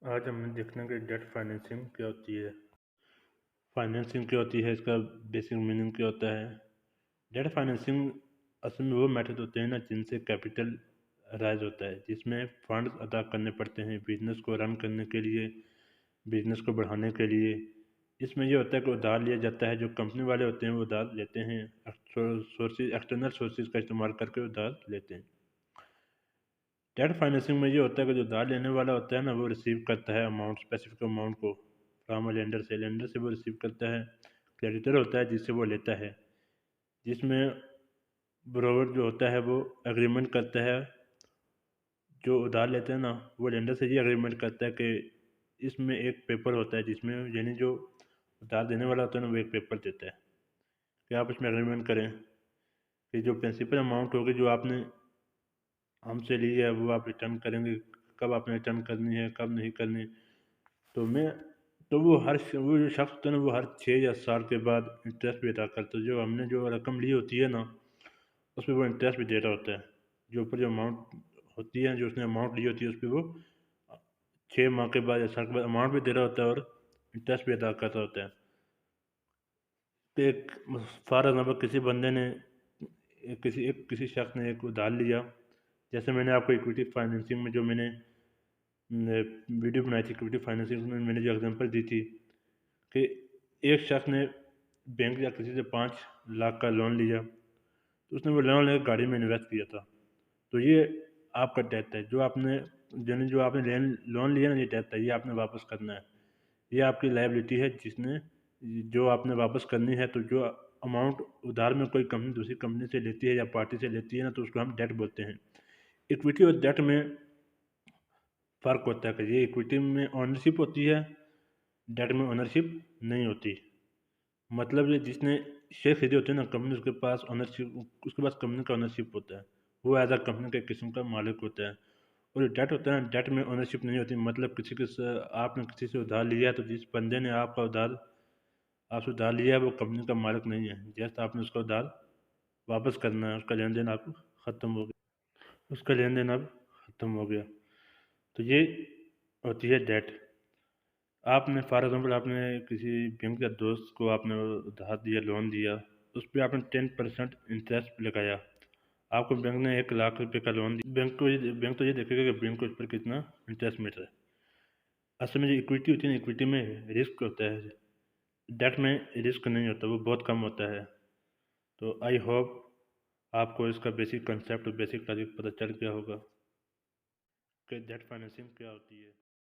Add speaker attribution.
Speaker 1: आज हम देखना कि डेट फाइनेंसिंग क्या होती है। फाइनेंसिंग क्या होती है, इसका बेसिक मीनिंग क्या होता है। डेट फाइनेंसिंग असल में वो मेथड होते हैं ना जिनसे कैपिटल राइज होता है, जिसमें फंड्स अदा करने पड़ते हैं बिजनेस को रन करने के लिए, बिजनेस को बढ़ाने के लिए। इसमें ये होता है कि उधार लिया जाता है, जो कंपनी वाले होते हैं वो उधार लेते हैं, सोर्सेज एक्सटर्नल सोर्सेज का इस्तेमाल करके उधार लेते हैं। डेट फाइनेंसिंग में ये होता है कि जो उधार लेने वाला होता है ना, वो रिसीव करता है अमाउंट, स्पेसिफिक अमाउंट को फ्रॉम लेंडर से वो रिसीव करता है। क्रेडिटर होता है जिससे वो लेता है, जिसमें ब्रोवर जो होता है वो एग्रीमेंट करता है। जो उधार लेते हैं ना, वो लेंडर से ये एग्रीमेंट करता है कि इसमें एक पेपर होता है जिसमें यानी जो उधार देने वाला होता है ना, वो एक पेपर देता है कि आप इसमें एग्रीमेंट करें कि जो प्रिंसिपल अमाउंट होगी जो आपने हमसे ली है वो आप रिटर्न करेंगे, कब आपने रिटर्न करनी है कब नहीं करनी। तो मैं तो वो जो शख्स होता है ना, वो हर 6 या 7 के बाद इंटरेस्ट भी अदा करता है। जो हमने जो रकम ली होती है ना, उस पर वो इंटरेस्ट भी दे रहा होता है। जो ऊपर जो अमाउंट होती है, जो उसने अमाउंट ली होती है, उस पर वो 6 माह के बाद या 7 के बाद अमाउंट भी दे रहा होता है और इंटरेस्ट भी अदा कर रहा होता है। तो एक फॉर एग्जाम्पल किसी बंदे ने किसी शख्स ने एक उधार लिया। जैसे मैंने आपको इक्विटी फाइनेंसिंग में जो मैंने वीडियो बनाई थी, इक्विटी फाइनेंसिंग में मैंने जो एग्जांपल दी थी कि एक शख्स ने बैंक या किसी से 5 लाख का लोन लिया, तो उसने वो लोन लेकर गाड़ी में इन्वेस्ट किया था। तो ये आपका डेट है, जो आपने लोन लिया ना, ये डेट है, ये आपने वापस करना है। ये आपकी लाइबिलिटी है जिसने जो आपने वापस करनी है। तो जो अमाउंट उधार में कोई कंपनी दूसरी कंपनी से लेती है या पार्टी से लेती है ना, तो उसको हम डेट बोलते हैं। इक्विटी और डेट में फ़र्क होता है कि ये इक्विटी में ओनरशिप होती है, डेट में ओनरशिप नहीं होती। मतलब ये जिसने शेयर खरीदे होते हैं ना कंपनी, उसके पास कंपनी का ओनरशिप होता है। वो एज अ कंपनी के किस्म का मालिक होता है। और जो डेट होता है ना, डेट में ओनरशिप नहीं होती। मतलब आपने किसी से उधार लिया है, तो जिस बंदे ने आपसे उधार लिया है वो कंपनी का मालिक नहीं है। जैसे आपने उसका उधार वापस करना है, उसका लेन देन आप ख़त्म हो गया, उसका लेन देन अब ख़त्म हो गया। तो ये होती है डेट। आपने फॉर एग्जाम्पल आपने किसी बैंक या दोस्त को आपने उधार दिया, लोन दिया, उस पर आपने 10% इंटरेस्ट लगाया। आपको बैंक ने 1 लाख रुपए का लोन दिया। बैंक तो ये देखेगा कि बैंक को उस पर कितना इंटरेस्ट मिल रहा है। असल में जो इक्विटी होती है ना, इक्विटी में रिस्क होता है, डेट में रिस्क नहीं होता, वो बहुत कम होता है। तो आई होप आपको इसका बेसिक कंसेप्ट और बेसिक लॉजिक पता चल गया होगा कि डेट फाइनेंसिंग क्या होती है।